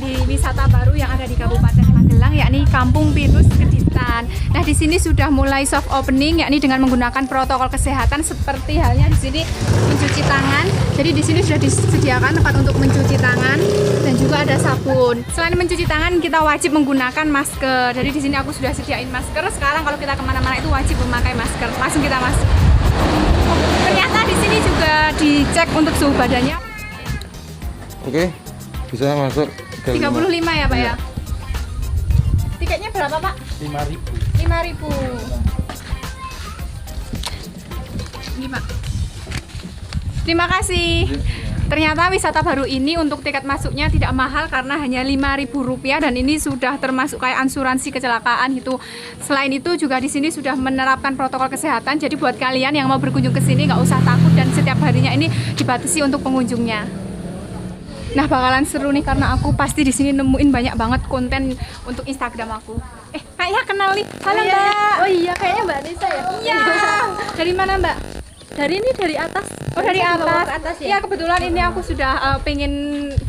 di wisata baru yang ada di Kabupaten Magelang, yakni Kampung Pinus Keditan. Nah, di sini sudah mulai soft opening, yakni dengan menggunakan protokol kesehatan seperti halnya di sini mencuci tangan. Jadi di sini sudah disediakan tempat untuk mencuci tangan dan juga ada sabun. Selain mencuci tangan, kita wajib menggunakan masker. Jadi di sini aku sudah sediain masker. Sekarang kalau kita kemana-mana itu wajib memakai masker. Langsung kita masuk. Ternyata di sini juga dicek untuk suhu badannya. Oke, bisa masuk. 35 ya Pak ya? Tiketnya berapa Pak? 5.000. 5.000. Ini Pak. Terima kasih. Ternyata wisata baru ini untuk tiket masuknya tidak mahal karena hanya Rp5.000 dan ini sudah termasuk kayak asuransi kecelakaan gitu. Selain itu juga di sini sudah menerapkan protokol kesehatan. Jadi buat kalian yang mau berkunjung ke sini nggak usah takut dan setiap harinya ini dibatasi untuk pengunjungnya. Nah, bakalan seru nih karena aku pasti di sini nemuin banyak banget konten untuk Instagram aku. Kayaknya kenal nih. Halo Mbak. Oh iya, kayaknya Mbak Nisa ya? Iya. Dari mana Mbak? Dari ini, dari atas. Oh, dari Saya bawa atas. ke atas ya? Iya, kebetulan ini aku sudah pengen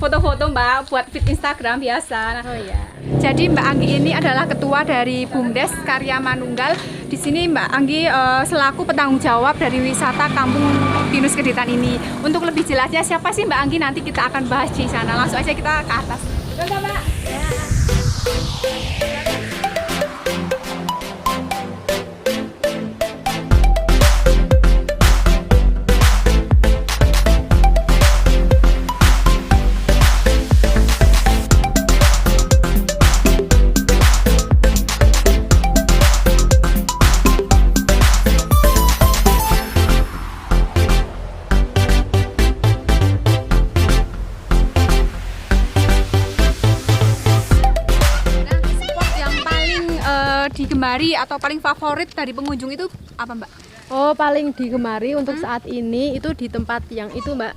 foto-foto Mbak buat feed Instagram biasa. Nah, Oh iya. jadi Mbak Anggi ini adalah ketua dari BUMDes Karya Manunggal. Di sini Mbak Anggi selaku petanggung jawab dari wisata Kampung Pinus Keditan ini. Untuk lebih jelasnya siapa sih Mbak Anggi nanti kita akan bahas di sana. Langsung aja kita ke atas. Betul Mbak? Ya. Digemari atau paling favorit dari pengunjung itu apa Mbak? Oh, paling digemari untuk saat ini itu di tempat yang itu Mbak.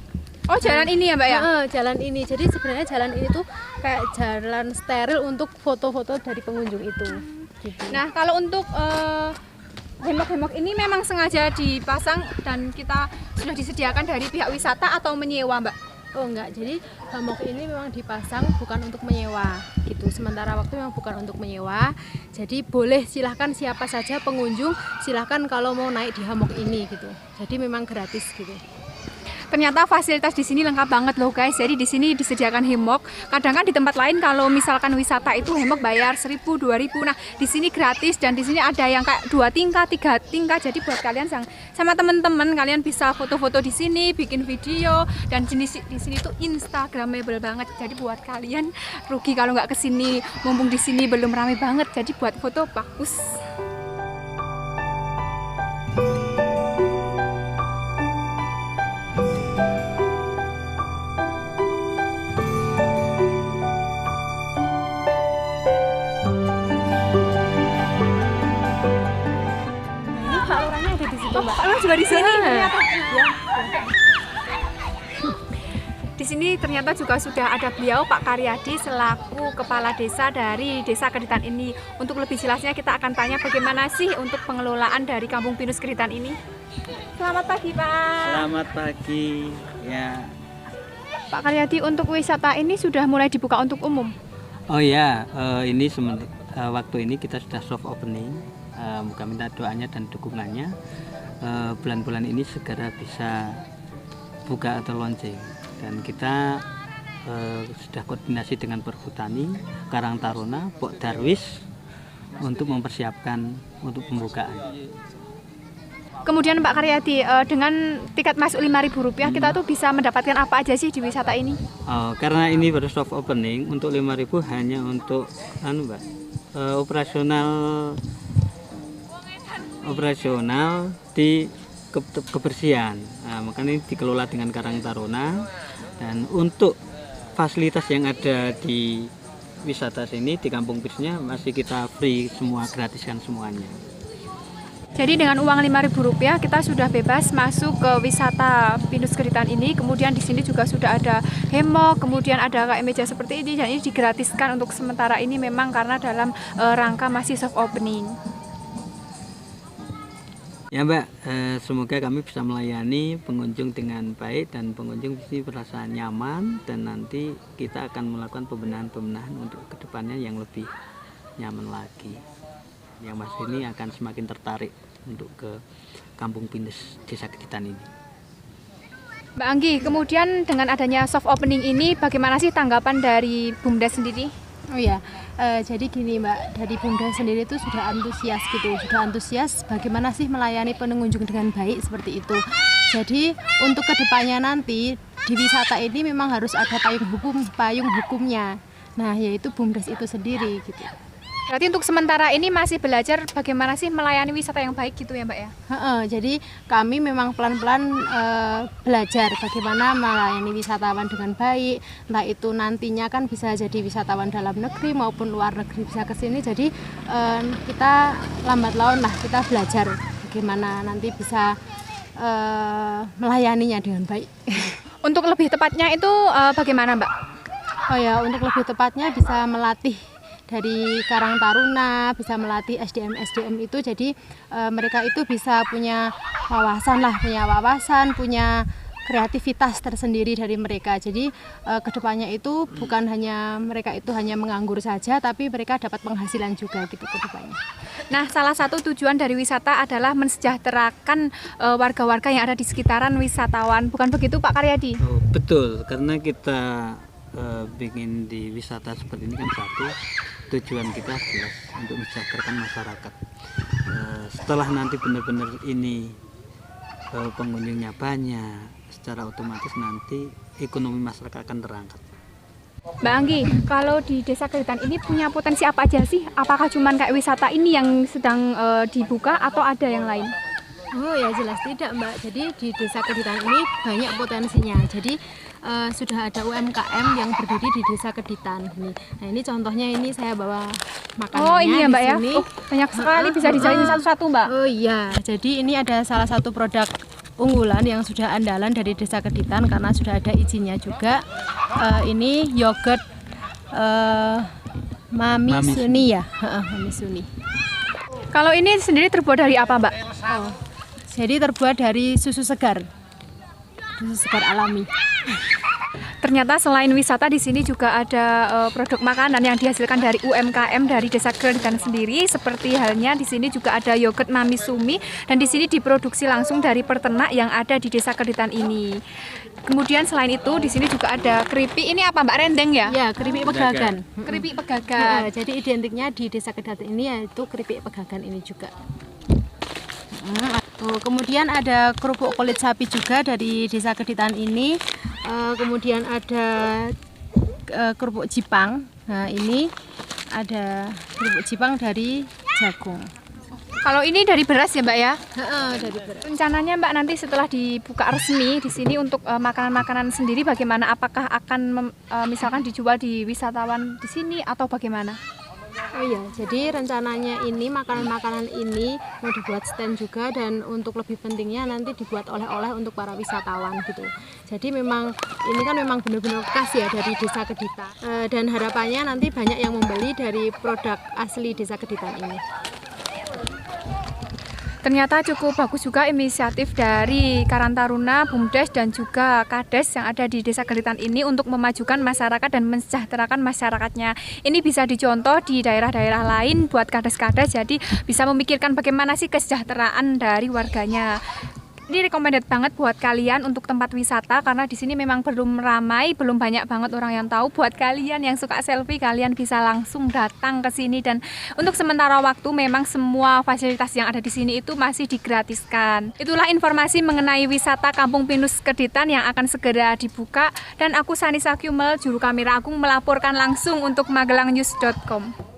Oh, jalan ini ya Mbak ya? Jalan ini. Jadi sebenarnya jalan ini tuh kayak jalan steril untuk foto-foto dari pengunjung itu. Gitu. Nah, kalau untuk hemok-hemok ini memang sengaja dipasang dan kita sudah disediakan dari pihak wisata atau menyewa Mbak? Oh enggak, jadi hammock ini memang dipasang bukan untuk menyewa gitu. Sementara waktu memang bukan untuk menyewa. Jadi boleh silahkan siapa saja pengunjung silahkan kalau mau naik di hammock ini gitu. Jadi memang gratis gitu. Ternyata fasilitas di sini lengkap banget loh guys. Jadi di sini disediakan hemok. Kadang kan di tempat lain kalau misalkan wisata itu hemok bayar 1.000, 2.000. Nah, di sini gratis dan di sini ada yang kayak 2 tingkat, 3 tingkat. Jadi buat kalian yang sama teman-teman kalian bisa foto-foto di sini, bikin video dan di sini tuh instagramable banget. Jadi buat kalian rugi kalau nggak kesini. Mumpung di sini belum ramai banget. Jadi buat foto bagus. Mbak juga di sini. Di sini ternyata juga sudah ada beliau Pak Karyadi selaku kepala desa dari Desa Keditan ini. Untuk lebih jelasnya kita akan tanya bagaimana sih untuk pengelolaan dari Kampung Pinus Keditan ini. Selamat pagi Pak. Selamat pagi. Ya. Pak Karyadi, untuk wisata ini sudah mulai dibuka untuk umum. Oh ya, ini waktu ini kita sudah soft opening. Moga minta doanya dan dukungannya. Bulan-bulan ini segera bisa buka atau launching dan kita sudah koordinasi dengan Perhutani, Karang Taruna, Pok Darwis untuk mempersiapkan untuk pembukaan. Kemudian Pak Karyadi, dengan tiket masuk Rp5.000 kita tuh bisa mendapatkan apa aja sih di wisata ini? Karena ini baru soft opening, untuk 5.000 hanya untuk Mbak, operasional di kebersihan. Nah, makanya ini dikelola dengan Karang Taruna dan untuk fasilitas yang ada di wisata sini di Kampung Pinusnya masih kita free semua, gratiskan semuanya. Jadi dengan uang Rp5.000 kita sudah bebas masuk ke wisata Pinus Keditan ini. Kemudian di sini juga sudah ada hemok, kemudian ada kayak meja seperti ini dan ini digratiskan untuk sementara ini memang karena dalam rangka masih soft opening. Ya Mbak, semoga kami bisa melayani pengunjung dengan baik dan pengunjung pasti merasa nyaman, dan nanti kita akan melakukan pembenahan-pembenahan untuk kedepannya yang lebih nyaman lagi. Yang Mas ini akan semakin tertarik untuk ke Kampung Pinus Desa Keditan ini. Mbak Anggi, kemudian dengan adanya soft opening ini, bagaimana sih tanggapan dari BUMDes sendiri? Oh ya, jadi gini Mbak, dari BUMDes sendiri itu sudah antusias bagaimana sih melayani pengunjung dengan baik seperti itu. Jadi untuk kedepannya nanti di wisata ini memang harus ada payung hukumnya. Nah, yaitu BUMDes itu sendiri gitu. Berarti untuk sementara ini masih belajar bagaimana sih melayani wisata yang baik gitu ya Mbak ya? Jadi kami memang pelan-pelan belajar bagaimana melayani wisatawan dengan baik. Entah itu nantinya kan bisa jadi wisatawan dalam negeri maupun luar negeri bisa ke sini. Jadi kita lambat laun lah kita belajar bagaimana nanti bisa melayaninya dengan baik. Untuk lebih tepatnya itu bagaimana Mbak? Oh ya, untuk lebih tepatnya bisa melatih dari Karang Taruna, bisa melatih SDM itu, jadi mereka itu bisa punya wawasan, punya kreativitas tersendiri dari mereka. Jadi kedepannya itu bukan hanya mereka itu hanya menganggur saja, tapi mereka dapat penghasilan juga gitu kedepannya. Nah, salah satu tujuan dari wisata adalah mensejahterakan warga-warga yang ada di sekitaran wisatawan. Bukan begitu Pak Karyadi? Oh, betul, karena kita bikin di wisata seperti ini kan satu tujuan kita jelas untuk mensejahterakan masyarakat. Setelah nanti benar-benar ini pengunjungnya banyak, secara otomatis nanti ekonomi masyarakat akan terangkat. Mbak Anggi, kalau di Desa Keditan ini punya potensi apa aja sih? Apakah cuma kayak wisata ini yang sedang dibuka atau ada yang lain? Oh ya, jelas tidak Mbak. Jadi di Desa Keditan ini banyak potensinya. Jadi sudah ada UMKM yang berdiri di Desa Keditan. Nah ini contohnya, ini saya bawa makanannya. Oh ini ya Mbak di ya? sini. Oh, banyak sekali, bisa dijalanin satu-satu Mbak. Oh iya, jadi ini ada salah satu produk unggulan yang sudah andalan dari Desa Keditan karena sudah ada izinnya juga. Ini yogurt Mami Suni ya, Mami Suni. Kalau ini sendiri terbuat dari apa Mbak? Oh, jadi terbuat dari susu segar alami. Ternyata selain wisata di sini juga ada produk makanan yang dihasilkan dari UMKM dari Desa Keditan sendiri. Seperti halnya di sini juga ada yogurt Mami Sumi, dan di sini diproduksi langsung dari peternak yang ada di Desa Keditan ini. Kemudian selain itu di sini juga ada keripik. Ini apa Mbak, rendeng ya? Ya, keripik pegagan. Keripik pegagan. Jadi identiknya di Desa Keditan ini yaitu keripik pegagan ini juga. Kemudian ada kerupuk kulit sapi juga dari Desa Keditan ini. Kemudian ada kerupuk Jipang. Nah ini ada kerupuk Jipang dari jagung. Kalau ini dari beras ya Mbak ya? Dari beras. Rencananya Mbak nanti setelah dibuka resmi di sini untuk makanan-makanan sendiri bagaimana? Apakah akan misalkan dijual di wisatawan di sini atau bagaimana? Oh iya, jadi rencananya ini makanan-makanan ini mau dibuat stand juga, dan untuk lebih pentingnya nanti dibuat oleh-oleh untuk para wisatawan gitu. Jadi memang ini kan memang benar-benar khas ya dari Desa Keditan, dan harapannya nanti banyak yang membeli dari produk asli Desa Keditan ini. Ternyata cukup bagus juga inisiatif dari Karang Taruna, BUMDes dan juga Kades yang ada di Desa Keditan ini untuk memajukan masyarakat dan mensejahterakan masyarakatnya. Ini bisa dicontoh di daerah-daerah lain buat Kades-Kades, jadi bisa memikirkan bagaimana sih kesejahteraan dari warganya. Ini recommended banget buat kalian untuk tempat wisata karena di sini memang belum ramai, belum banyak banget orang yang tahu. Buat kalian yang suka selfie, kalian bisa langsung datang ke sini, dan untuk sementara waktu memang semua fasilitas yang ada di sini itu masih digratiskan. Itulah informasi mengenai wisata Kampung Pinus Keditan yang akan segera dibuka, dan aku Sanisa Kyumel, juru kamera agung, melaporkan langsung untuk magelangnews.com.